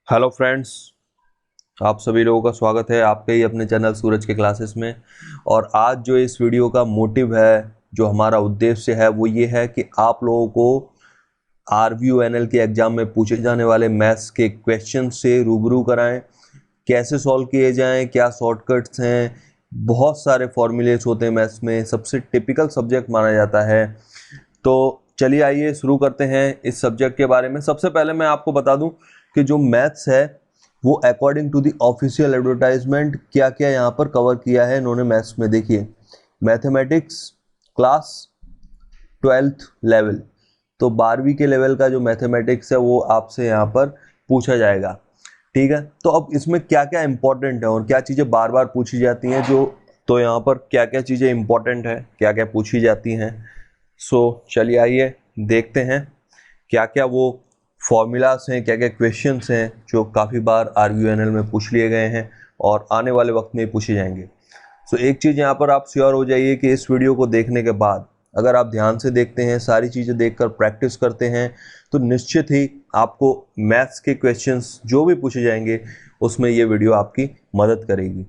Hello friends, आप सभी लोगों का स्वागत है आपके ही अपने चैनल सूरज के क्लासेस में। और आज जो इस वीडियो का मोटिव है, जो हमारा उद्देश्य है, वो ये है कि आप लोगों को RVUNL के एग्ज़ाम में पूछे जाने वाले मैथ्स के क्वेश्चन से रूबरू कराएं। कैसे सॉल्व किए जाएं, क्या शॉर्टकट्स हैं। बहुत सारे फॉर्मूलेस होते हैं मैथ्स में, सबसे टिपिकल सब्जेक्ट माना जाता है। तो चलिए आइए शुरू करते हैं इस सब्जेक्ट के बारे में। सबसे पहले मैं आपको बता दूं कि जो मैथ्स है वो according to the official advertisement क्या क्या यहाँ पर कवर किया है इन्होंने मैथ्स में। देखिए, मैथमेटिक्स क्लास 12th लेवल, तो 12वीं के लेवल का जो मैथमेटिक्स है वो आपसे यहाँ पर पूछा जाएगा। ठीक है, तो अब इसमें क्या क्या इंपॉर्टेंट है और क्या चीज़ें बार बार पूछी जाती हैं, जो तो यहाँ पर क्या क्या चीज़ें इंपॉर्टेंट है, क्या क्या पूछी जाती हैं। चलिए आइए देखते हैं क्या क्या वो फॉर्मूलास हैं, क्या क्या क्वेश्चंस हैं जो काफ़ी बार RVUNL में पूछ लिए गए हैं और आने वाले वक्त में पूछे जाएंगे। एक चीज़ यहाँ पर आप श्योर हो जाइए कि इस वीडियो को देखने के बाद अगर आप ध्यान से देखते हैं, सारी चीज़ें देखकर प्रैक्टिस करते हैं, तो निश्चित ही आपको मैथ्स के क्वेश्चंस जो भी पूछे जाएंगे उसमें ये वीडियो आपकी मदद करेगी।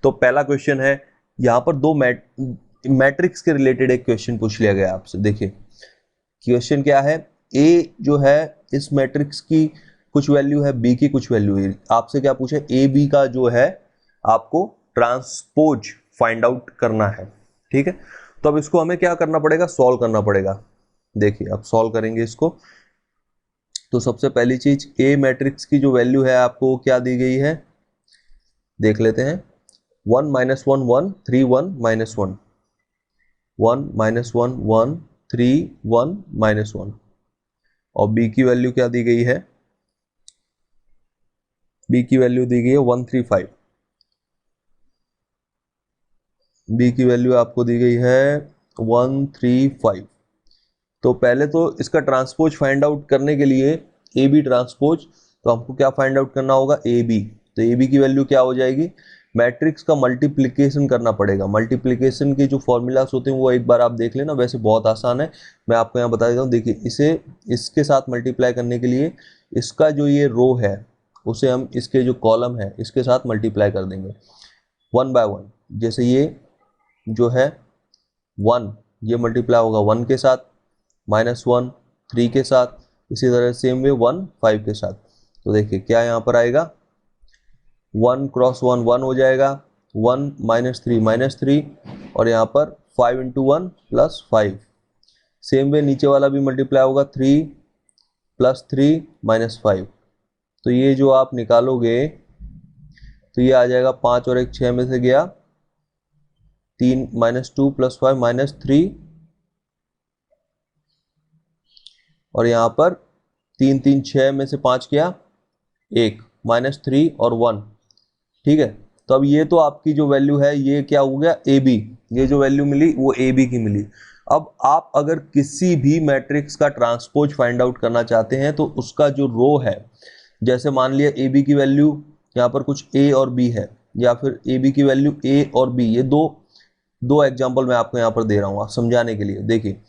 तो पहला क्वेश्चन है, यहाँ पर दो मैट्रिक्स के रिलेटेड एक क्वेश्चन पूछ लिया गया आपसे। देखिए क्वेश्चन क्या है, ए जो है इस मैट्रिक्स की कुछ वैल्यू है, बी की कुछ वैल्यू है। आपसे क्या पूछे, ए बी का जो है आपको ट्रांसपोज फाइंड आउट करना है। ठीक है, तो अब इसको हमें क्या करना पड़ेगा, सॉल्व करना पड़ेगा। देखिए अब सॉल्व करेंगे इसको। तो सबसे पहली चीज, ए मैट्रिक्स की जो वैल्यू है आपको क्या दी गई है, देख लेते हैं। 1 -1 1 3 1 -1, 1 -1 1 3 1 -1। और बी की वैल्यू क्या दी गई है, बी की वैल्यू दी गई है 135। बी की वैल्यू आपको दी गई है 135। तो पहले तो इसका ट्रांसपोज फाइंड आउट करने के लिए ए बी ट्रांसपोज, तो हमको क्या फाइंड आउट करना होगा, ए बी। तो ए बी की वैल्यू क्या हो जाएगी, मैट्रिक्स का मल्टीप्लिकेशन करना पड़ेगा। मल्टीप्लिकेशन के जो फॉर्मूलाज होते हैं वो एक बार आप देख लेना, वैसे बहुत आसान है, मैं आपको यहाँ बता देता हूँ। देखिए इसे इसके साथ मल्टीप्लाई करने के लिए इसका जो ये रो है उसे हम इसके जो कॉलम है इसके साथ मल्टीप्लाई कर देंगे 1 बाय 1। जैसे ये जो है 1, ये मल्टीप्लाई होगा 1 के साथ, -1 3 के साथ, इसी तरह सेम वे 1 5 के साथ। तो देखिए क्या यहाँ पर आएगा, 1 क्रॉस 1 1 हो जाएगा, 1 -3 -3, और यहाँ पर 5 × 1 +5। सेम वे नीचे वाला भी मल्टीप्लाई होगा, 3 + 3 -5। तो ये जो आप निकालोगे तो ये आ जाएगा 5 और 1 6 में से गया, 3 -2 + 5 -3, और यहाँ पर 3 3 6 में से 5 किया 1, -3 और 1। ठीक है, तो अब ये तो आपकी जो वैल्यू है ये क्या हो गया, ए बी। ये जो वैल्यू मिली वो ए बी की मिली। अब आप अगर किसी भी मैट्रिक्स का ट्रांसपोज फाइंड आउट करना चाहते हैं तो उसका जो रो है, जैसे मान लिया ए बी की वैल्यू यहाँ पर कुछ ए और बी है, या फिर ए बी की वैल्यू ए और बी, ये दो दो एग्जाम्पल मैं आपको यहाँ पर दे रहा हूँ समझाने के लिए। देखिए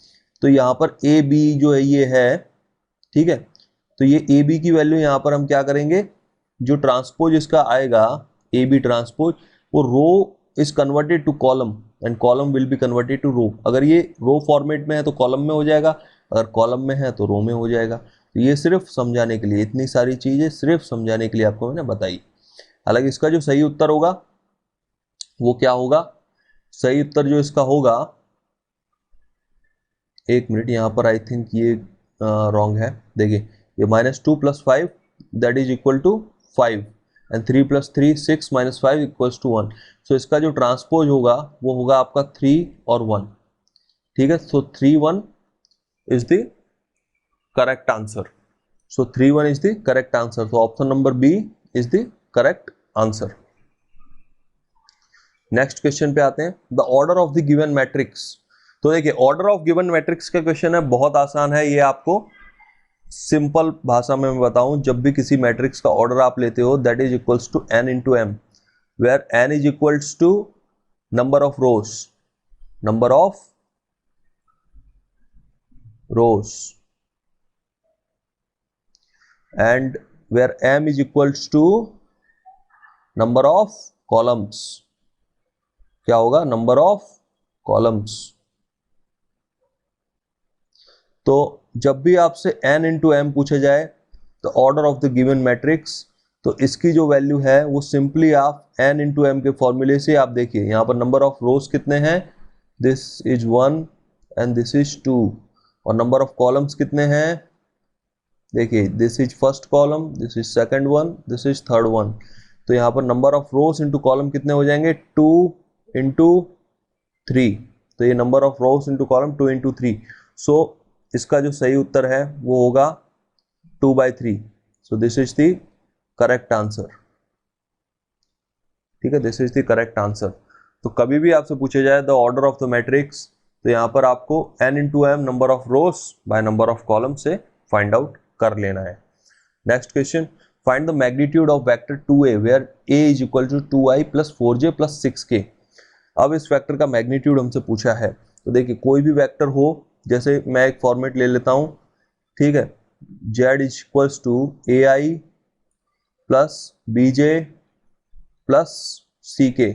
तो यहाँ पर ए बी जो है ये है, ठीक है, तो ये ए बी की वैल्यू यहाँ पर हम क्या करेंगे, जो ट्रांसपोज इसका आएगा ए बी ट्रांसपोज, वो row is converted to column and column will be converted to row. अगर ये रो फॉर्मेट में है तो कॉलम में हो जाएगा, अगर कॉलम में है तो रो में हो जाएगा। तो ये सिर्फ समझाने के लिए, इतनी सारी चीजें सिर्फ समझाने के लिए आपको मैंने बताई। हालांकि इसका जो सही उत्तर होगा वो क्या होगा, सही उत्तर जो इसका होगा, एक मिनट, यहाँ पर आई थिंक ये रॉन्ग है। देखिए ये -2 + 5 that is equal to 5, and 3 + 3 6 -5 equals to 1। So इसका जो ट्रांसपोज होगा वो होगा आपका 3 और 1। ठीक है, so 3 1 is the correct answer. So 3 1 is the correct answer. तो option number B is the correct answer. Next question पे आते हैं, the order of the given matrix. तो देखिए ऑर्डर ऑफ गिवन मैट्रिक्स का क्वेश्चन है, बहुत आसान है ये। आपको सिंपल भाषा में मैं बताऊं, जब भी किसी मैट्रिक्स का ऑर्डर आप लेते हो that is equals to n × m, where n is equals to number of rows, and where m is equals to number of columns. क्या होगा? number of columns. तो जब भी आपसे n into m पूछा जाए तो order of the given matrix, तो इसकी जो वैल्यू है वो सिंपली आप n into m के फॉर्मूले से आप देखिए, यहां पर नंबर ऑफ रोज कितने हैं, this is 1 and this is 2, और नंबर ऑफ कॉलम्स कितने हैं, देखिए this is first column, this is second one, this is third one. तो यहाँ पर number of rose into column कितने हो जाएंगे, 2 इंटू 3। तो ये number of rose into column 2 into 3। सो इसका जो सही उत्तर है वो होगा 2/3। So this is the correct answer. ठीक है, this is the correct answer. तो कभी भी आपसे पूछा जाए the order of the matrix, तो यहाँ पर आपको n into m number of rows by number of column से फाइंड आउट कर लेना है। Next question, find the magnitude of vector 2a where a is equal to 2i plus 4j plus 6k। अब इस वेक्टर का magnitude हमसे पूछा है। तो देखिए कोई भी वेक्टर हो, जैसे मैं एक फॉर्मेट ले लेता हूं, ठीक है, z is equals to ai plus bj plus ck।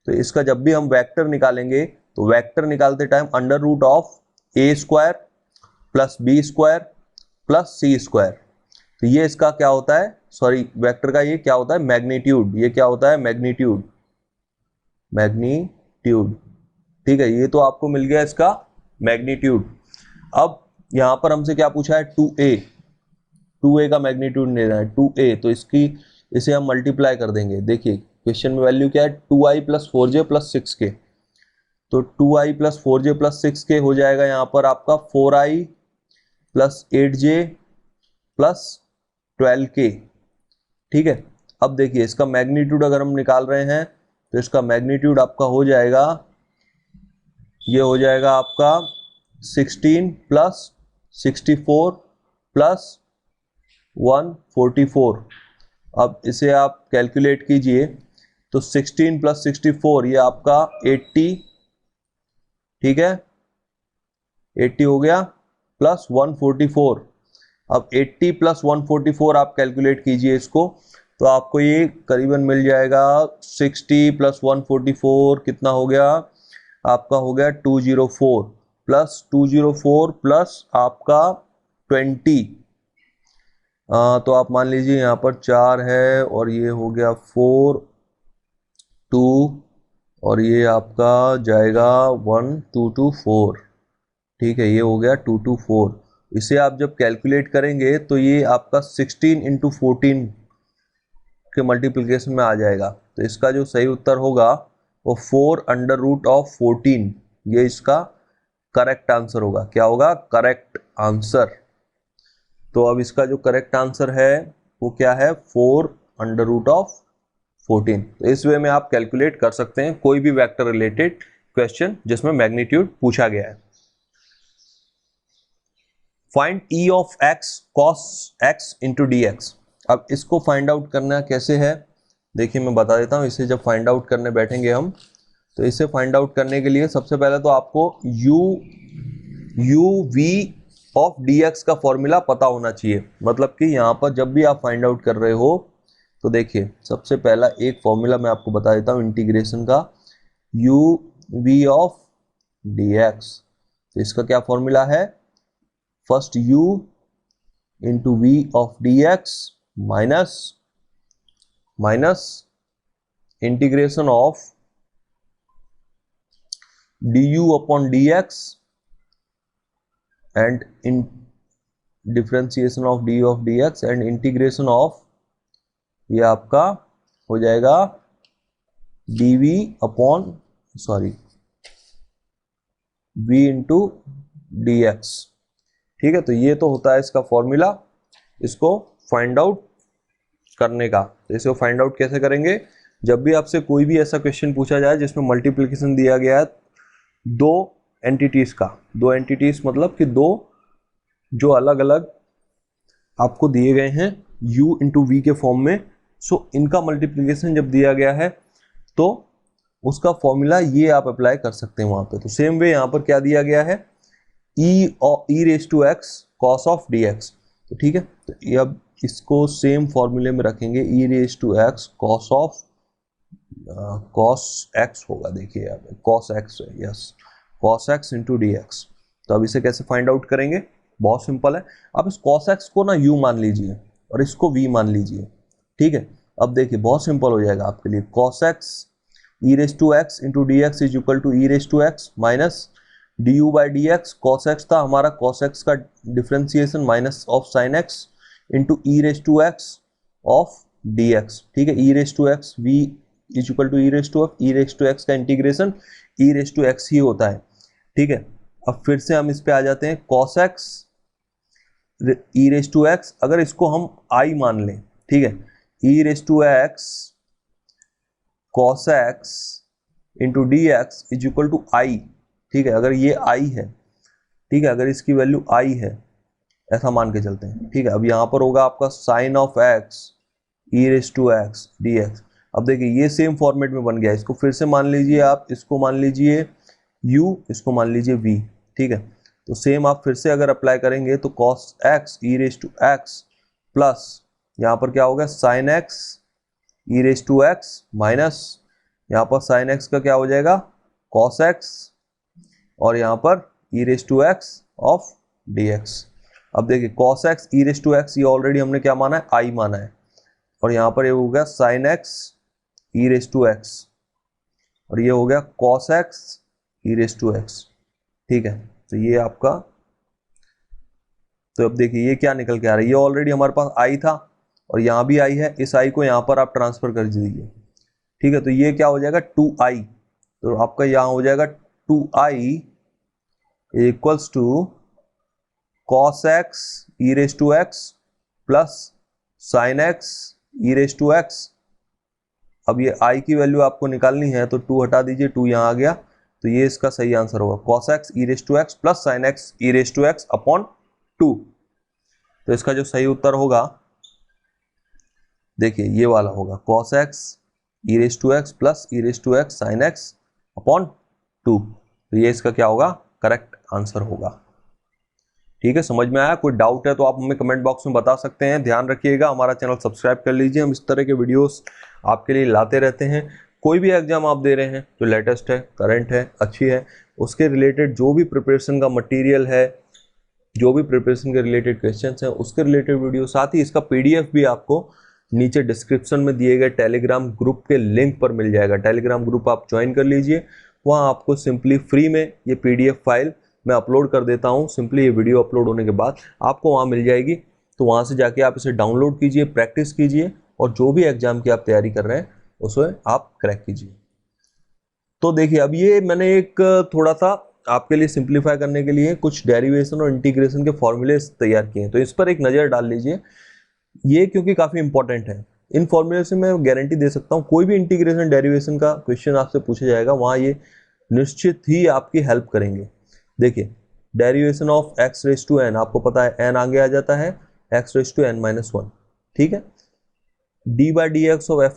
तो इसका जब भी हम वेक्टर निकालेंगे तो वेक्टर निकालते time under root of a square plus b square plus c square. तो ये इसका क्या होता है, सॉरी वेक्टर का ये क्या होता है, मैग्नीट्यूड। ये क्या होता है, मैग्नीट्यूड, मैग्नीट्यूड। ठीक है, ये तो आपको मिल गया इसका मैग्नीट्यूड। अब यहां पर हमसे क्या पूछा है, 2a का मैग्नीट्यूड लेना है, 2a। तो इसे हम मल्टीप्लाई कर देंगे। देखिए क्वेश्चन में वैल्यू क्या है, 2i plus 4j plus 6k। तो 2i plus 4j plus 6k हो जाएगा यहाँ पर आपका 4i plus 8j plus 12k। ठीक है, अब देखिए इसका मैग्नीट्यूड अगर हम निकाल रहे हैं तो इसका मैग्नीट्यूड आपका हो जाएगा, ये हो जाएगा आपका 16 प्लस 64 प्लस 144। अब इसे आप कैलकुलेट कीजिए तो 16 प्लस 64 ये आपका 80, ठीक है 80 हो गया, प्लस 144। अब 80 प्लस 144 आप कैलकुलेट कीजिए इसको, तो आपको ये करीबन मिल जाएगा 60 प्लस 144 कितना हो गया आपका, हो गया 204 प्लस 204 प्लस आपका 20। तो आप मान लीजिए यहाँ पर 4 है और ये हो गया 4 2 और ये आपका जाएगा 1224। ठीक है, ये हो गया 224। इसे आप जब कैलकुलेट करेंगे तो ये आपका 16 इंटू 14 के मल्टीप्लिकेशन में आ जाएगा। तो इसका जो सही उत्तर होगा वो 4 अंडर रूट ऑफ 14, ये इसका करेक्ट आंसर होगा। क्या होगा, करेक्ट आंसर। तो अब इसका जो करेक्ट आंसर है वो क्या है, 4 अंडर रूट ऑफ 14। तो इस वे में आप कैलकुलेट कर सकते हैं कोई भी वेक्टर रिलेटेड क्वेश्चन जिसमें मैग्नीट्यूड पूछा गया है। Find e of x cos x into dx। अब इसको फाइंड आउट करना कैसे है, देखिए मैं बता देता हूं। इसे जब फाइंड आउट करने बैठेंगे हम, तो इसे फाइंड आउट करने के लिए सबसे पहले तो आपको u v ऑफ dx का फॉर्मूला पता होना चाहिए। मतलब कि यहाँ पर जब भी आप फाइंड आउट कर रहे हो तो देखिए सबसे पहला एक फॉर्मूला मैं आपको बता देता हूँ इंटीग्रेशन का, u v ऑफ dx। तो इसका क्या फॉर्मूला है, first u into v of dx minus integration of du upon dx and in differentiation of du of dx and integration of, ये आपका हो जाएगा dv upon v into dx। ठीक है, तो ये तो होता है इसका फॉर्मूला इसको फाइंड आउट करने का। तो इसको फाइंड आउट कैसे करेंगे, जब भी आपसे कोई भी ऐसा क्वेश्चन पूछा जाए जिसमें मल्टीप्लिकेशन दिया गया है दो एंटिटीज का, दो एंटिटीज मतलब कि दो जो अलग अलग आपको दिए गए हैं u इंटू वी के फॉर्म में, सो इनका मल्टीप्लिकेशन जब दिया गया है तो उसका फॉर्मूला ये आप अप्लाई कर सकते हैं वहां पे। तो सेम वे यहाँ पर क्या दिया गया है, E raise to X cos of D X. तो ठीक है, तो ये अब इसको सेम फॉर्मूले में रखेंगे, E raise to X cos of cos X होगा, देखिए यहाँ पे कॉस एक्स है, yes cos X into D X. तो अब इसे कैसे फाइंड आउट करेंगे, बहुत सिंपल है। आप इस कॉस एक्स को ना यू मान लीजिए और इसको वी मान लीजिए, ठीक है। अब देखिए बहुत सिंपल हो जाएगा आपके लिए, cos X E raise to X into D X is equal to E raise to x minus D U by D X. Cos X था हमारा, कॉस एक्स का differentiation minus of sine x into E raise to X of D X, ठीक है। E raise to X V is equal to E raise to X, E raise to X का integration E raise to x ही होता है, ठीक है। अब फिर से हम इस पे आ जाते हैं, cos X E raise to X, अगर इसको हम आई मान लें, ठीक है, E raise to X cos X into D X is equal to I, ठीक है। अगर ये आई है, ठीक है, अगर इसकी वैल्यू आई है ऐसा मान के चलते हैं, ठीक है। अब यहाँ पर होगा आपका sine of x E raise to x d x. अब देखिए ये सेम फॉर्मेट में बन गया, इसको फिर से मान लीजिए आप, इसको मान लीजिए u, इसको मान लीजिए v, ठीक है। तो सेम आप फिर से अगर अप्लाई करेंगे तो cos x E raise to x plus यहाँ पर क्या होगा sine x E raise to x minus यहाँ पर साइन x का क्या हो जाएगा cos x और यहाँ पर E raise to X of dx। अब देखिए cos x E raise to X ये ऑलरेडी हमने क्या माना है, i माना है, और यहाँ पर ये हो गया sine x E raise to x और ये हो गया cos x E raise to x, ठीक है। तो ये आपका, तो अब देखिए ये क्या निकल के आ रहा है, ये ऑलरेडी हमारे पास आई था और यहाँ भी आई है, इस आई को यहाँ पर आप ट्रांसफर कर दीजिए, ठीक है। तो ये क्या हो जाएगा 2i, तो आपका यहाँ हो जाएगा 2i equals to cos x E raise to x plus sine x E raise to x. अब ये i की वैल्यू आपको निकालनी है तो 2 हटा दीजिए, 2 यहाँ आ गया, तो ये इसका सही आंसर होगा cos x E raise to x plus sine x E raise to x upon 2। तो इसका जो सही उत्तर होगा देखिए ये वाला होगा cos x E raise to x plus e raise to x sine x upon 2। तो ये इसका क्या होगा, करेक्ट आंसर होगा, ठीक है। समझ में आया, कोई डाउट है तो आप हमें कमेंट बॉक्स में बता सकते हैं। ध्यान रखिएगा हमारा चैनल सब्सक्राइब कर लीजिए, हम इस तरह के वीडियोस आपके लिए लाते रहते हैं। कोई भी एग्जाम आप दे रहे हैं जो लेटेस्ट है, करंट है, अच्छी है, उसके रिलेटेड जो भी प्रिपरेशन का मटेरियल है, जो भी प्रिपरेशन के रिलेटेड क्वेश्चंस हैं उसके रिलेटेड वीडियो, साथ ही इसका पीडीएफ भी आपको नीचे डिस्क्रिप्शन में दिए गए टेलीग्राम ग्रुप के लिंक पर मिल जाएगा। टेलीग्राम ग्रुप आप ज्वाइन कर लीजिए, वहाँ आपको सिंपली फ्री में ये पीडीएफ फाइल मैं अपलोड कर देता हूँ। सिंपली ये वीडियो अपलोड होने के बाद आपको वहाँ मिल जाएगी, तो वहाँ से जाके आप इसे डाउनलोड कीजिए, प्रैक्टिस कीजिए और जो भी एग्जाम की आप तैयारी कर रहे हैं उसे आप क्रैक कीजिए। तो देखिए अब ये मैंने एक थोड़ा सा आपके लिए सिंप्लीफाई करने के लिए कुछ डेरिवेशन और इंटीग्रेशन के फॉर्मूले तैयार किए हैं, तो इस पर एक नज़र डाल लीजिए, ये क्योंकि काफ़ी इंपॉर्टेंट है। इन फॉर्मूले से मैं गारंटी दे सकता हूँ कोई भी इंटीग्रेशन डेरिवेशन का क्वेश्चन आपसे पूछा जाएगा, वहाँ ये निश्चित ही आपकी हेल्प करेंगे। देखिए derivation of x raise to n, आपको पता है एन आगे आ जाता है, x raise to n minus 1, ठीक है। D by D x of f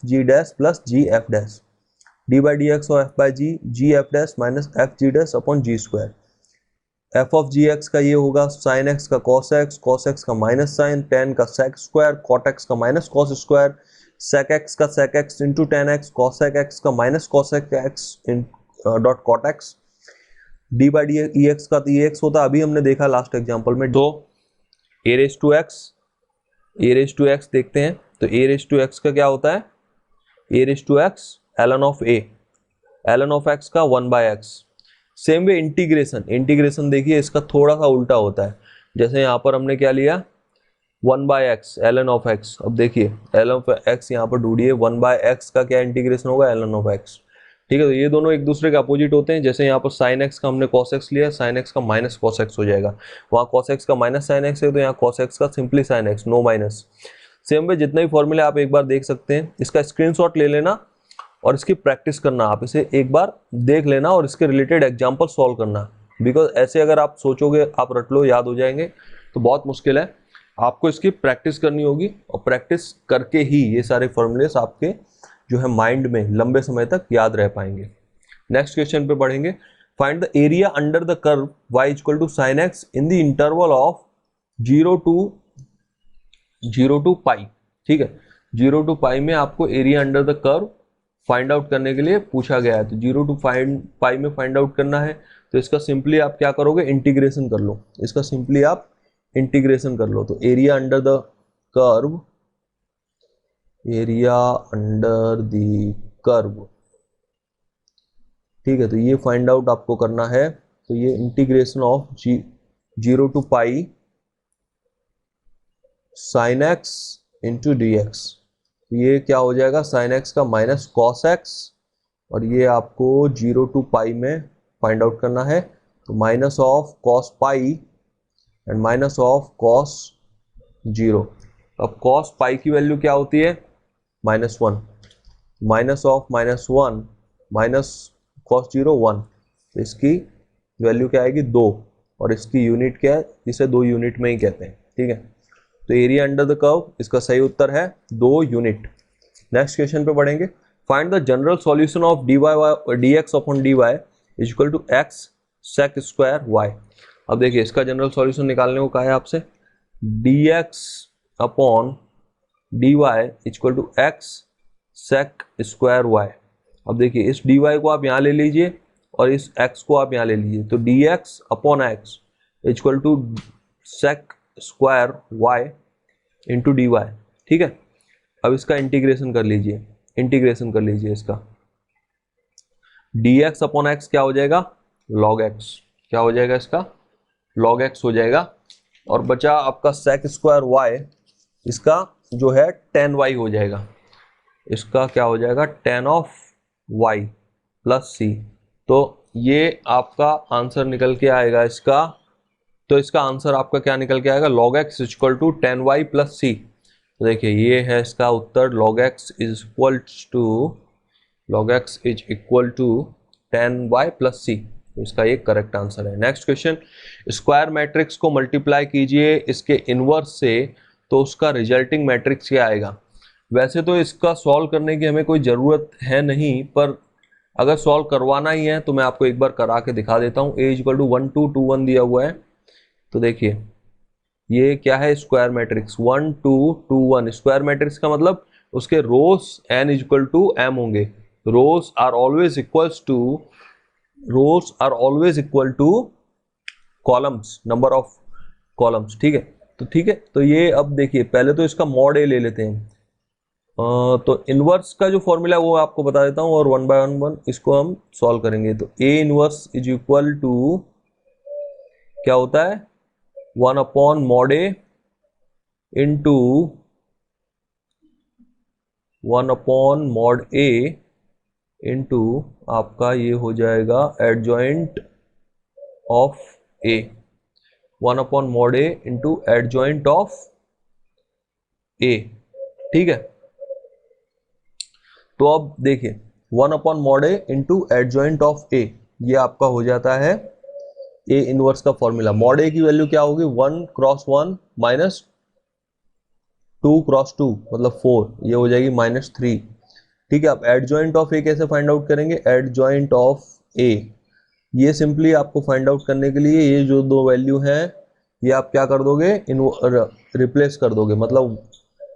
g dash plus g f dash, d by D x of f by g f dash minus f g dash upon g square. F of g x का ये होगा sine x का cos x का minus sign, ten का sec square, cot X का minus cosec square, sec X का sec X into tan X, cosec X का minus cosec X dot cot X. D by D E X का तो ई x होता, अभी हमने देखा लास्ट एग्जाम्पल में। तो ए रेज टू एक्स देखते हैं, तो ए रेज टू एक्स का क्या होता है, A raise to X Elon of A, LN of X का 1 by X. Same way integration देखिए इसका थोड़ा सा उल्टा होता है, जैसे यहाँ पर हमने क्या लिया 1 by x Elon of x. अब देखिए एलन ऑफ एक्स यहाँ पर ढूंढिए, 1 बाय एक्स का क्या इंटीग्रेशन होगा, एलन ऑफ एक्स, ठीक है। तो ये दोनों एक दूसरे के अपोजिट होते हैं, जैसे यहाँ पर साइन एक्स का हमने कॉस एक्स लिया, साइन एक्स का माइनस कॉस एक्स हो जाएगा, वहाँ कॉस एक्स का माइनस साइन एक्स है तो यहाँ कॉस एक्स का simply sine x, no minus. Same way जितने भी फॉर्मूले आप एक बार देख सकते हैं, इसका स्क्रीनशॉट ले लेना और इसकी प्रैक्टिस करना, आप इसे एक बार देख लेना और इसके रिलेटेड एग्जाम्पल सॉल्व करना, बिकॉज ऐसे अगर आप सोचोगे आप रट लो याद हो जाएंगे तो बहुत मुश्किल है। आपको इसकी प्रैक्टिस करनी होगी और प्रैक्टिस करके ही ये सारे फॉर्मूलेस आपके जो है माइंड में लंबे समय तक याद रह पाएंगे। नेक्स्ट क्वेश्चन पे बढ़ेंगे। Find the area under the curve y equal to sine X in the interval of 0 to pi. ठीक है, 0 टू पाई में आपको area under the curve find out करने के लिए पूछा गया है। तो 0 टू पाई में फाइंड आउट करना है, तो इसका सिंपली आप क्या करोगे, इंटीग्रेशन कर लो। इसका सिंपली आप इंटीग्रेशन कर लो। तो area under the curve, area under the curve, ठीक है, तो ये फाइंड आउट आपको करना है। तो ये integration of 0 to pi sine x into D x, ये क्या हो जाएगा, साइन एक्स का माइनस कॉस एक्स, और ये आपको 0 टू पाई में फाइंड आउट करना है। तो minus of cos pi and minus of cos 0। अब कॉस पाई की वैल्यू क्या होती है, -1, माइनस ऑफ -1 माइनस कॉस 0 1, तो इसकी वैल्यू क्या आएगी 2, और इसकी यूनिट क्या है, इसे 2 यूनिट में ही कहते हैं। ठीक है, तो एरिया अंडर द कर्व इसका सही उत्तर है 2 यूनिट। नेक्स्ट क्वेश्चन पे बढ़ेंगे। Find the general solution of dx upon dy is equal to x sec square y। अब देखिए इसका जनरल सॉल्यूशन निकालने को कहा है आपसे, dx upon dy is equal to x sec square y। अब देखिए इस dy को आप यहाँ ले लीजिए और इस x को आप यहाँ ले लीजिए, तो dx upon x is equal to sec square y into dy। ठीक है, अब इसका इंटीग्रेशन कर लीजिए, इंटीग्रेशन कर लीजिए इसका। dx अपॉन x क्या हो जाएगा, log x, क्या हो जाएगा इसका, log x हो जाएगा। और बचा आपका sec स्क्वायर y, इसका जो है tan y हो जाएगा, इसका क्या हो जाएगा, tan of y plus c। तो ये आपका आंसर निकल के आएगा इसका, तो इसका आंसर आपका क्या निकल के आएगा, log x is equal to tan y plus c। तो देखिए ये है इसका उत्तर, log x is equal to tan y plus c, इसका ये करेक्ट आंसर है। नेक्स्ट क्वेश्चन, स्क्वायर मैट्रिक्स को मल्टीप्लाई कीजिए इसके इनवर्स से, तो उसका रिजल्टिंग मैट्रिक्स क्या आएगा। वैसे तो इसका सॉल्व करने की हमें कोई ज़रूरत है नहीं, पर अगर सॉल्व करवाना ही है तो मैं आपको एक बार करा के दिखा देता हूँ। a इक्वल टू 1 2 2 1 दिया हुआ है, तो देखिए ये क्या है, स्क्वायर मैट्रिक्स 1 2 2 1। स्क्वायर मैट्रिक्स का मतलब उसके rows n equal to m होंगे। Rows are always equal to columns, number of columns. ठीक है, तो ये अब देखिए पहले तो इसका मॉड ए ले लेते हैं। तो इनवर्स का जो फॉर्मूला है वो आपको बता देता हूँ, और 1 बाय 1 इसको हम सॉल्व करेंगे। तो a inverse is equal to क्या होता है, 1 upon mod A into 1 upon mod A into आपका ये हो जाएगा adjoint of A, 1 upon mod A into adjoint of A. ठीक है, तो अब देखिए 1 upon mod A into adjoint of A, ये आपका हो जाता है ए इनवर्स का फॉर्मूला। मॉड ए की वैल्यू क्या होगी, 1 क्रॉस 1 माइनस 2 क्रॉस 2 मतलब 4, ये हो जाएगी -3। ठीक है, अब एडजॉइंट ऑफ ए कैसे फाइंड आउट करेंगे, एडजॉइंट ऑफ ए, ये सिंपली आपको फाइंड आउट करने के लिए ये जो 2 वैल्यू हैं ये आप क्या कर दोगे, रिप्लेस कर दोगे। मतलब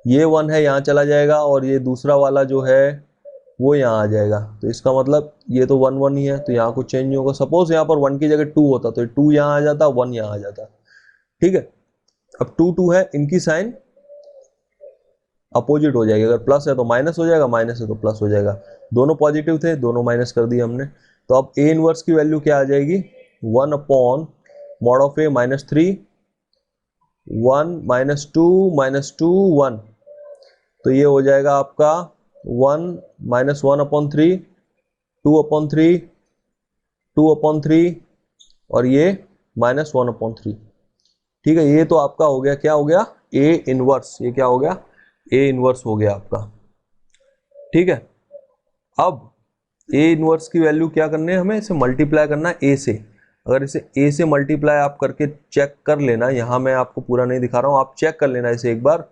ये 1 है यहाँ चला जाएगा, और ये दूसरा वाला जो है वो यहाँ आ जाएगा। तो इसका मतलब ये तो 1 1 ही है, तो यहाँ कुछ चेंज नहीं होगा। सपोज यहाँ पर 1 की जगह 2 होता तो 2 यहाँ आ जाता, 1 यहाँ आ जाता। ठीक है, अब 2 2 है, इनकी साइन अपोजिट हो जाएगी। अगर प्लस है तो माइनस हो जाएगा, माइनस है तो प्लस हो जाएगा। दोनों पॉजिटिव थे, दोनों माइनस कर दिए हमने। तो अब ए इनवर्स की वैल्यू क्या आ जाएगी, 1 अपॉन मॉड ऑफ ए -3, 1 -2 1, तो ये हो जाएगा आपका 1 -1 अपॉन 3, 2 अपॉन 3, 2 अपॉन 3, और ये -1 अपॉन 3। ठीक है, ये तो आपका हो गया, क्या हो गया, ए इनवर्स। ये क्या हो गया, ए इनवर्स हो गया आपका। ठीक है, अब ए इनवर्स की वैल्यू क्या करनी है हमें, इसे मल्टीप्लाई करना है ए से। अगर इसे ए से मल्टीप्लाई आप करके चेक कर लेना, यहाँ मैं आपको पूरा नहीं दिखा रहा हूँ, आप चेक कर लेना इसे एक बार।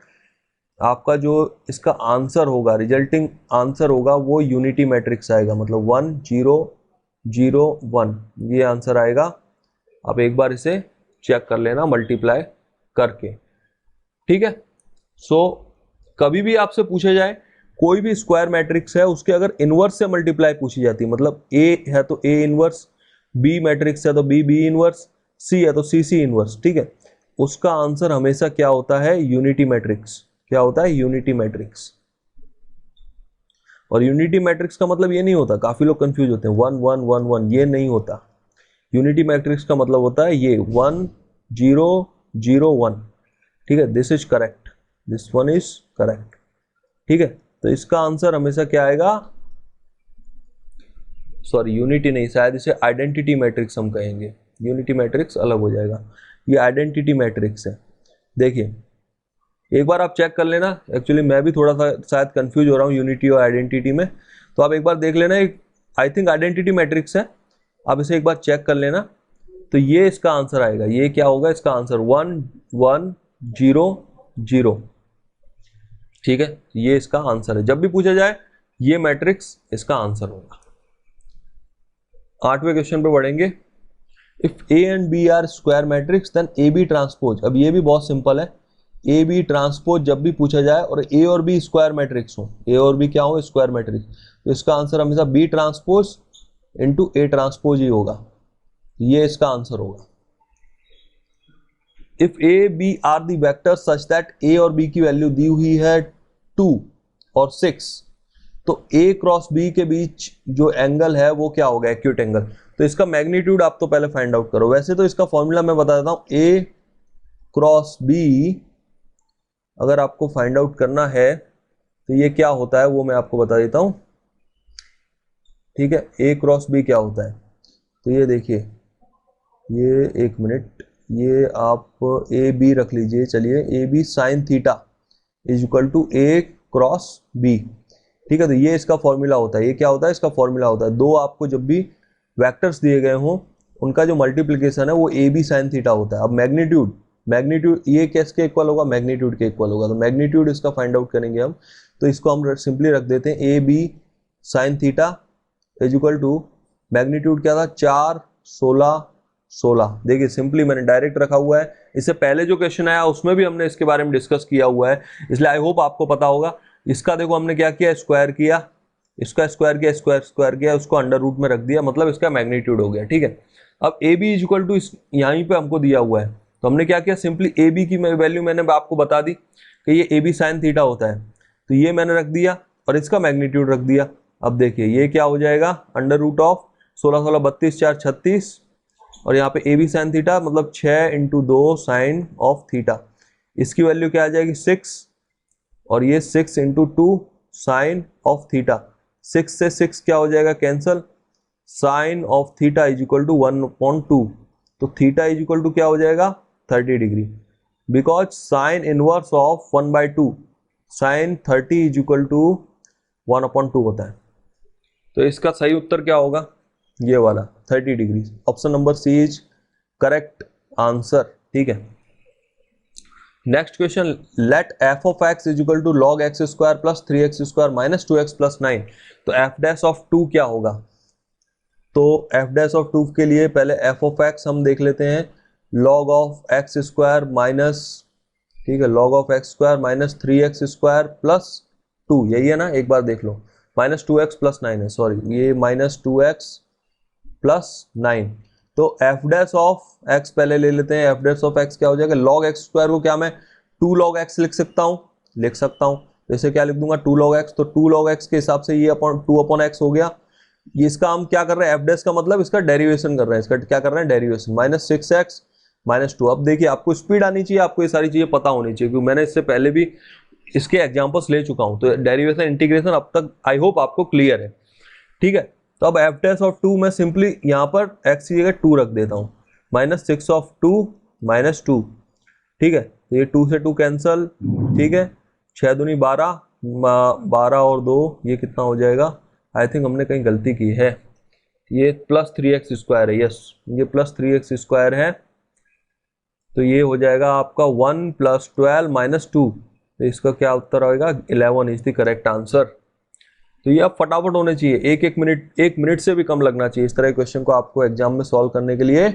आपका जो इसका आंसर होगा, रिजल्टिंग आंसर होगा, वो यूनिटी मैट्रिक्स आएगा, मतलब 1 0 0 1 ये आंसर आएगा। आप एक बार इसे चेक कर लेना मल्टीप्लाई करके, ठीक है। सो कभी भी आपसे पूछा जाए कोई भी स्क्वायर मैट्रिक्स है, उसके अगर इनवर्स से मल्टीप्लाई पूछी जाती है, मतलब ए है तो ए इनवर्स, बी मैट्रिक्स है तो बी बी इनवर्स, सी है तो सी सी इनवर्स, ठीक है, उसका आंसर हमेशा क्या होता है, यूनिटी मैट्रिक्स। क्या होता है, यूनिटी मैट्रिक्स। और यूनिटी मैट्रिक्स का मतलब ये नहीं होता, काफी लोग कंफ्यूज होते हैं 1 1 1 1, ये नहीं होता। यूनिटी मैट्रिक्स का मतलब होता है ये 1 0 0 1, ठीक है। This is correct, this one is correct, ठीक है। तो इसका आंसर हमेशा क्या आएगा, सॉरी यूनिटी नहीं, शायद इसे आइडेंटिटी मैट्रिक्स हम कहेंगे, यूनिटी मैट्रिक्स अलग हो जाएगा, ये आइडेंटिटी मैट्रिक्स है। देखिए एक बार आप चेक कर लेना, एक्चुअली मैं भी थोड़ा सा शायद कंफ्यूज हो रहा हूँ यूनिटी और आइडेंटिटी में, तो आप एक बार देख लेना, आई थिंक आइडेंटिटी मैट्रिक्स है, आप इसे एक बार चेक कर लेना। तो ये इसका आंसर आएगा, ये क्या होगा, इसका आंसर 1 1 0 0, ठीक है, ये इसका आंसर है। जब भी पूछा जाए ये मैट्रिक्स इसका आंसर होगा। 8वें क्वेश्चन पे बढ़ेंगे। If A and B are square matrix then A B transpose, अब ये भी बहुत सिंपल है, ए बी ट्रांसपोज जब भी पूछा जाए और ए और बी स्क्वायर मैट्रिक्स हो, ए और बी क्या हो, स्क्वायर मैट्रिक्स, तो इसका आंसर हमेशा B transpose into A transpose ही होगा, ये इसका आंसर होगा। If A B are the vector such that A और बी की वैल्यू दी हुई है 2 और 6, तो ए क्रॉस बी के बीच जो एंगल है वो क्या होगा, एक्यूट एंगल। तो इसका मैग्नीट्यूड आप तो पहले फाइंड आउट करो, वैसे तो इसका फॉर्मूला मैं बता देता हूं, ए क्रॉस बी अगर आपको फाइंड आउट करना है तो ये क्या होता है वो मैं आपको बता देता हूं, ठीक है। ए क्रॉस बी क्या होता है, तो ये देखिए, ये एक मिनट, ये आप ए बी रख लीजिए, चलिए A B sine theta is equal to A cross B, ठीक है। तो ये इसका फॉर्मूला होता है, ये क्या होता है, इसका फॉर्मूला होता है, दो आपको जब भी वेक्टर्स दिए गए हों उनका जो मल्टीप्लीकेशन है वो ए बी साइन थीटा होता है। अब मैग्नीट्यूड, मैग्नीट्यूड ये किसके इक्वल होगा, मैग्नीट्यूड के इक्वल होगा, तो मैग्नीट्यूड इसका फाइंड आउट करेंगे हम, तो इसको हम सिंपली रख देते हैं A B sine theta is equal to magnitude क्या था, 4 16 16। देखिए सिंपली मैंने डायरेक्ट रखा हुआ है, इससे पहले जो क्वेश्चन आया उसमें भी हमने इसके बारे में डिस्कस किया हुआ है, इसलिए आई होप आपको पता होगा। इसका देखो हमने क्या किया, स्क्वायर किया, इसका स्क्वायर किया, स्क्वायर किया, उसको अंडर रूट में रख दिया, मतलब इसका मैग्नीट्यूड हो गया, ठीक है। अब A B is equal to यहीं पे हमको दिया हुआ है, तो हमने क्या किया, सिंपली ए बी की वैल्यू मैंने आपको बता दी कि ये ए बी साइन थीटा होता है, तो ये मैंने रख दिया और इसका मैग्नीट्यूड रख दिया। अब देखिए ये क्या हो जाएगा, अंडर रूट ऑफ 16 16 32 4 36, और यहाँ पे ए बी साइन थीटा मतलब 6 × 2 साइन ऑफ थीटा, इसकी वैल्यू क्या आ जाएगी 6, और ये 6 × 2 साइन ऑफ थीटा, 6 से 6 क्या हो जाएगा cancel, sine of theta is equal to 1/2, तो थीटा इज इक्वल टू क्या हो जाएगा 30 degree, because sine inverse of 1/2 sine 30 is equal to 1/2 होता है। तो इसका सही उत्तर क्या होगा, ये वाला 30 degree, option number C is correct answer, ठीक है। Next question, let F of X is equal to log X square plus 3x square minus 2x plus 9, तो एफ डैश ऑफ 2 क्या होगा, तो एफ डैश ऑफ 2 के लिए पहले F of x हम देख लेते हैं, log of x square minus, ठीक है, log of x square minus 3x square plus 2, यही है ना, एक बार देख लो, माइनस 2x प्लस 9 है, सॉरी ये माइनस 2x प्लस 9, तो एफ डैश ऑफ एक्स पहले ले लेते हैं, एफ डैश ऑफ एक्स क्या हो जाएगा, लॉग एक्स स्क्वायर को क्या मैं 2 log x लिख सकता हूँ, लिख सकता हूँ, जैसे क्या लिख दूंगा 2 log x, तो 2 log x के हिसाब से ये 2/x हो गया, ये इसका हम क्या कर रहे हैं, एफ डैश का मतलब इसका डेरिवेशन कर रहे हैं, इसका क्या कर रहे हैं डेरिवेशन, माइनस 6x माइनस 2। अब देखिए आपको स्पीड आनी चाहिए, आपको ये सारी चीजें पता होनी चाहिए, क्योंकि मैंने इससे पहले भी इसके एग्जांपल्स ले चुका हूं, तो डेरिवेशन इंटीग्रेशन अब तक आई होप आपको क्लियर है, ठीक है। तो अब एफ डैश ऑफ 2 मैं सिंपली यहाँ पर x की जगह 2 रख देता हूँ, माइनस 6 ऑफ 2 माइनस 2, ठीक है, तो ये 2 से 2 कैंसल, ठीक है, 6 दूनी 12, 12 और 2 ये कितना हो जाएगा, आई थिंक हमने कहीं गलती की है, ये प्लस 3x स्क्वायर है, यस ये प्लस 3x स्क्वायर है, तो ये हो जाएगा आपका 1 + 12 - 2 तो इसका क्या उत्तर आएगा, 11 इज द करेक्ट आंसर। तो ये अब फटाफट होने चाहिए, एक मिनट से भी कम लगना चाहिए। इस तरह के क्वेश्चन को आपको एग्जाम में सॉल्व करने के लिए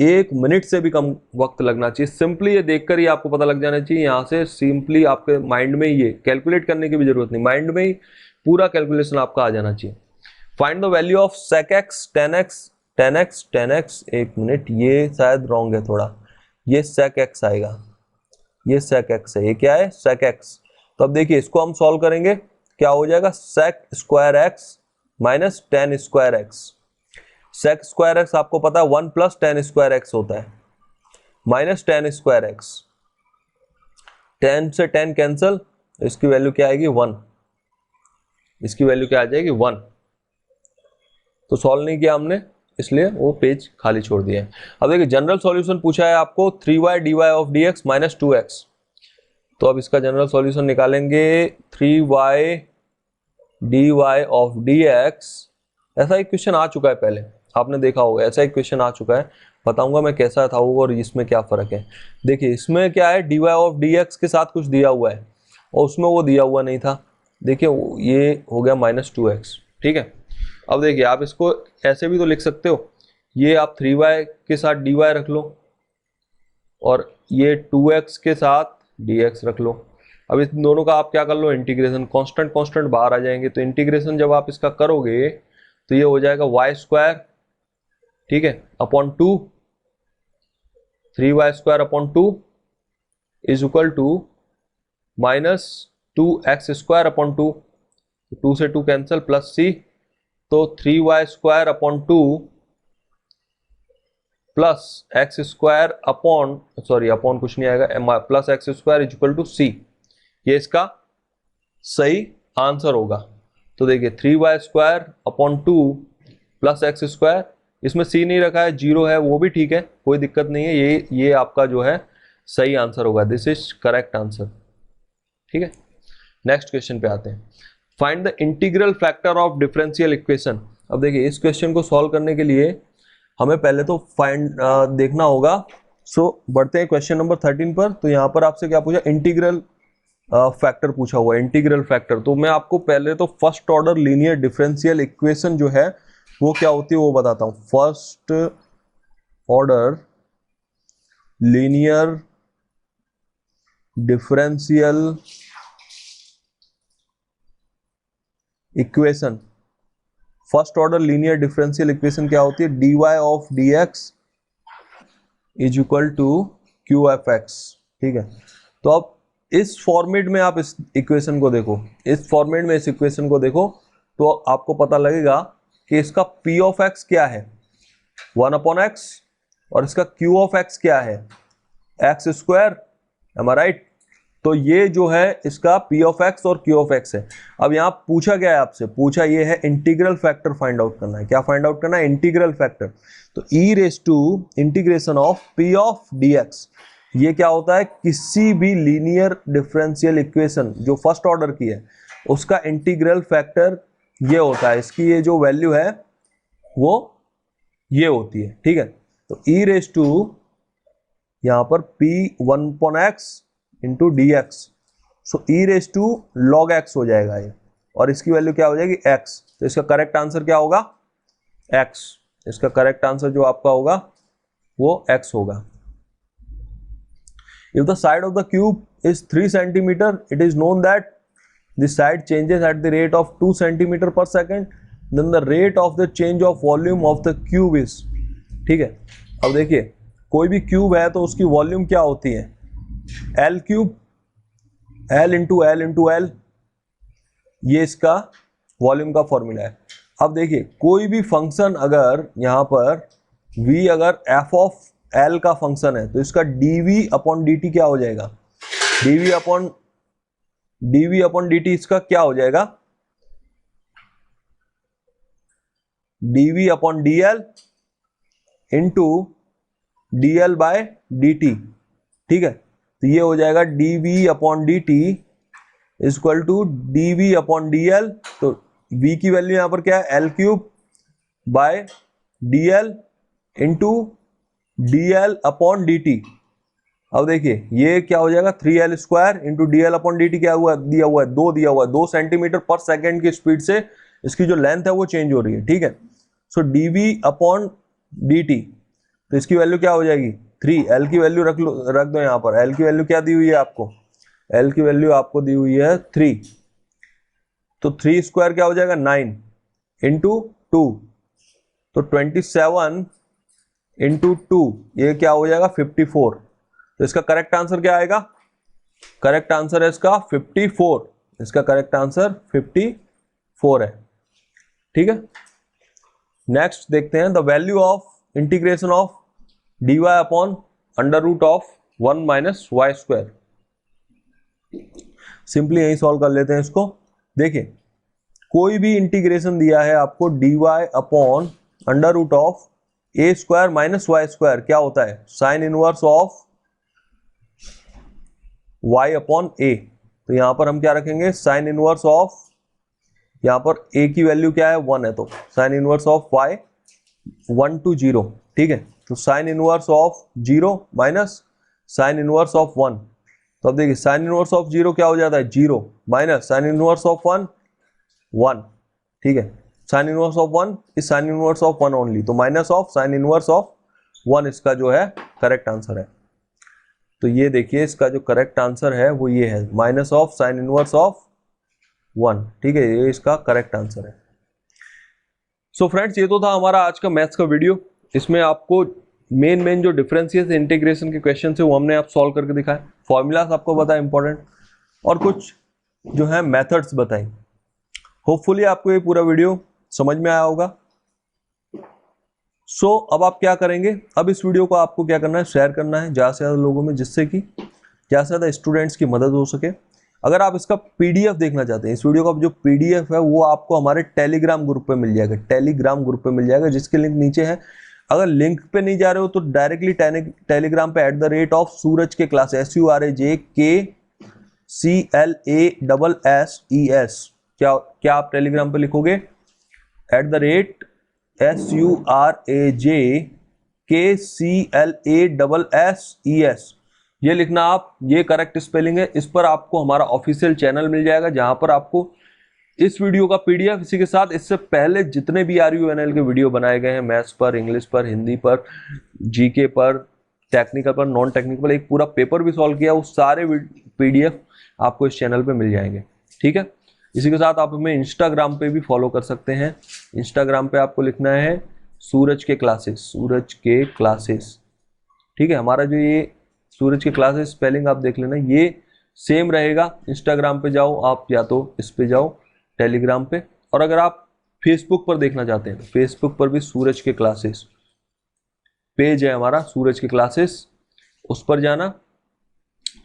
1 मिनट से भी कम वक्त लगना चाहिए। सिंपली ये देखकर ही आपको पता लग जाना चाहिए, यहाँ से सिंपली आपके माइंड में ये कैलकुलेट करने की भी जरूरत नहीं, माइंड में ही पूरा कैलकुलेशन आपका आ जाना चाहिए। Find the value of sec x tan x, एक मिनट, ये शायद रॉन्ग है थोड़ा, ये sec x आएगा, ये sec x है, ये क्या है sec x। तो अब देखिए इसको हम सॉल्व करेंगे, क्या हो जाएगा sec square x minus tan square x। sec square x आपको पता है 1 प्लस tan स्क्वायर x होता है, minus tan square x, tan से tan कैंसल, इसकी वैल्यू क्या आएगी 1, इसकी वैल्यू क्या आ जाएगी 1। तो सॉल्व नहीं किया हमने, इसलिए वो पेज खाली छोड़ दिया है। अब देखिए जनरल सॉल्यूशन पूछा है आपको 3y dy of dx minus 2x। तो अब इसका जनरल सॉल्यूशन निकालेंगे, 3y dy ऑफ dx। ऐसा एक क्वेश्चन आ चुका है पहले, आपने देखा होगा, ऐसा एक क्वेश्चन आ चुका है, बताऊंगा मैं कैसा था वो और इसमें क्या फर्क है। देखिए इसमें क्या है, dy ऑफ dx के साथ कुछ दिया हुआ है और उसमें वो दिया हुआ नहीं था। देखिए ये हो गया माइनस 2x, ठीक है। अब देखिए आप इसको ऐसे भी तो लिख सकते हो, ये आप 3y के साथ dy रख लो और ये 2x के साथ dx रख लो। अब इस दोनों का आप क्या कर लो, इंटीग्रेशन, कांस्टेंट कांस्टेंट बाहर आ जाएंगे, तो इंटीग्रेशन जब आप इसका करोगे तो ये हो जाएगा y स्क्वायर, ठीक है, upon 2, 3y square upon 2 is equal to minus 2x square upon 2, 2 से 2 कैंसिल, प्लस c, तो 3y square upon 2 plus X square upon, sorry upon कुछ नहीं आएगा, plus X square is equal to C, ये इसका सही आंसर होगा। तो देखिए 3y square upon 2 plus X square, इसमें सी नहीं रखा है, 0 है, वो भी ठीक है, कोई दिक्कत नहीं है, ये आपका जो है सही आंसर होगा, दिस इज करेक्ट आंसर, ठीक है। नेक्स्ट क्वेश्चन पे आते हैं, find the integral factor of differential equation. अब देखिए इस क्वेश्चन को सॉल्व करने के लिए हमें पहले तो फाइंड देखना होगा। सो बढ़ते हैं क्वेश्चन नंबर 13 पर। तो यहाँ पर आपसे क्या पूछा, इंटीग्रल फैक्टर पूछा हुआ है, इंटीग्रल फैक्टर। तो मैं आपको पहले तो first order linear differential equation जो है वो क्या होती है वो बताता हूँ। First order linear differential equation, first order linear differential equation क्या होती है, dy of dx is equal to qfx, ठीक है। तो अब इस फॉर्मेट में आप इस इक्वेशन को देखो, इस फॉर्मेट में इस इक्वेशन को देखो तो आपको पता लगेगा कि इसका p ऑफ x क्या है 1 अपॉन x और इसका q ऑफ x क्या है x square, am I right? तो ये जो है इसका p ऑफ x और q ऑफ x है। अब यहाँ पूछा क्या है आपसे, पूछा ये है इंटीग्रल फैक्टर फाइंड आउट करना है। क्या फाइंड आउट करना है, इंटीग्रल फैक्टर। तो e raise to integration of p of dx, ये क्या होता है, किसी भी लीनियर डिफरेंशियल इक्वेशन जो फर्स्ट ऑर्डर की है उसका इंटीग्रल फैक्टर ये होता है, इसकी ये जो वैल्यू है वो ये होती है, ठीक है। तो e रेज टू यहाँ पर p 1 upon x into D X, so E raise to log X हो जाएगा ये, और इसकी वैल्यू क्या हो जाएगी x। तो इसका करेक्ट आंसर क्या होगा x, इसका करेक्ट आंसर जो आपका होगा वो x होगा। If the side of the cube is 3 centimetre, it is known that the side changes at the rate of 2 centimetre per second, then the rate of the change of volume of the cube is, ठीक है। अब देखिए कोई भी cube है तो उसकी volume क्या होती है, L cube, L into L, ये इसका वॉल्यूम का फॉर्मूला है। अब देखिए कोई भी फंक्शन अगर यहाँ पर v अगर f ऑफ l का फंक्शन है तो इसका dv अपॉन dt क्या हो जाएगा, dv अपॉन dt इसका क्या हो जाएगा, dv upon dl into dl by dt, ठीक है। तो ये हो जाएगा dv upon dt equal to dv upon dl। तो v की वैल्यू यहां पर क्या है, L cube by dl into dl upon dt, अब देखिए ये क्या हो जाएगा 3l square into D L upon D T, क्या हुआ दिया हुआ है 2 दिया हुआ है, 2 सेंटीमीटर पर सेकेंड की स्पीड से इसकी जो लेंथ है वो चेंज हो रही है, ठीक है। सो dv अपॉन dt, तो इसकी वैल्यू क्या हो जाएगी 3, l की वैल्यू रख दो यहाँ पर। l की वैल्यू क्या दी हुई है आपको, l की वैल्यू आपको दी हुई है 3, तो 3 स्क्वायर क्या हो जाएगा 9 इंटू 2, तो 27 इंटू 2 ये क्या हो जाएगा 54। तो इसका करेक्ट आंसर क्या आएगा, करेक्ट आंसर है इसका 54, इसका करेक्ट आंसर 54 है, ठीक है। नेक्स्ट देखते हैं the value of integration of dy upon under root of 1 minus Y square. Simply यही सॉल्व कर लेते हैं इसको। देखिए कोई भी इंटीग्रेशन दिया है आपको dy upon under root of A square minus Y square, क्या होता है sine inverse of y upon A. तो यहां पर हम क्या रखेंगे साइन इनवर्स ऑफ, यहां पर a की वैल्यू क्या है 1 है, तो sign inverse of y 1 to 0, ठीक है। तो sign inverse of 0 minus sign inverse of 1, तो अब देखिए साइन इनवर्स ऑफ 0 क्या हो जाता है 0 माइनस साइन इनवर्स ऑफ 1 1, ठीक है। Sine inverse of 1 is sine inverse of 1 only, तो minus of sine inverse of 1 इसका जो है करेक्ट आंसर है। तो ये देखिए इसका जो करेक्ट आंसर है वो ये है minus of sine inverse of 1, ठीक है, ये इसका करेक्ट आंसर है। सो फ्रेंड्स ये तो था हमारा आज का मैथ्स का वीडियो। इसमें आपको मेन जो डिफरेंशियल इंटीग्रेशन के क्वेश्चन है वो हमने आप सॉल्व करके दिखाए, फॉर्मूलाज आपको बताया इंपॉर्टेंट, और कुछ जो है मेथड्स बताई। होपफुली आपको ये पूरा वीडियो समझ में आया होगा। सो अब आप क्या करेंगे, अब इस वीडियो को आपको क्या करना है शेयर करना है ज़्यादा से ज़्यादा लोगों में, जिससे कि ज़्यादा से ज़्यादा स्टूडेंट्स की मदद हो सके। अगर आप इसका पीडीएफ देखना चाहते हैं, इस वीडियो का जो पीडीएफ है वो आपको हमारे टेलीग्राम ग्रुप पे मिल जाएगा, टेलीग्राम ग्रुप पे मिल जाएगा, जिसके लिंक नीचे है। अगर लिंक पे नहीं जा रहे हो तो डायरेक्टली टेलीग्राम पे @ सूरज के क्लास SURAJKCLASSES, क्या आप टेलीग्राम पे लिखोगे @SURAJKCLASSES, ये लिखना आप, ये करेक्ट स्पेलिंग है। इस पर आपको हमारा ऑफिशियल चैनल मिल जाएगा जहां पर आपको इस वीडियो का पीडीएफ, इसी के साथ इससे पहले जितने भी RUNL के वीडियो बनाए गए हैं मैथ्स पर, इंग्लिश पर, हिंदी पर, जीके पर, टेक्निकल पर, नॉन टेक्निकल, एक पूरा पेपर भी सॉल्व किया, वो सारे पीडीएफ आपको इस चैनल पे मिल जाएंगे, ठीक है। इसी के साथ आप हमें इंस्टाग्राम पे भी फॉलो कर सकते हैं। इंस्टाग्राम पे आपको लिखना है सूरज के क्लासेस, सूरज के क्लासेस, ठीक है। हमारा जो ये सूरज के क्लासेस स्पेलिंग आप देख लेना, ये सेम रहेगा। इंस्टाग्राम पे जाओ आप, या तो इस पे जाओ टेलीग्राम पे, और अगर आप फेसबुक पर देखना चाहते हैं तो फेसबुक पर भी सूरज के क्लासेस पेज है हमारा, सूरज के क्लासेस, उस पर जाना,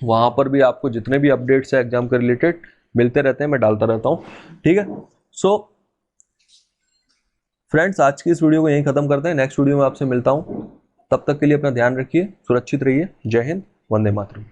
वहां पर भी आपको जितने भी अपडेट्स है एग्जाम के रिलेटेड मिलते रहते हैं, मैं डालता रहता हूं, ठीक है। सो फ्रेंड्स आज की इस वीडियो को यहीं खत्म करते हैं, नेक्स्ट वीडियो में आपसे मिलता हूं, तब तक के लिए अपना ध्यान रखिए, सुरक्षित रहिए। जय हिंद, वंदे मातरम।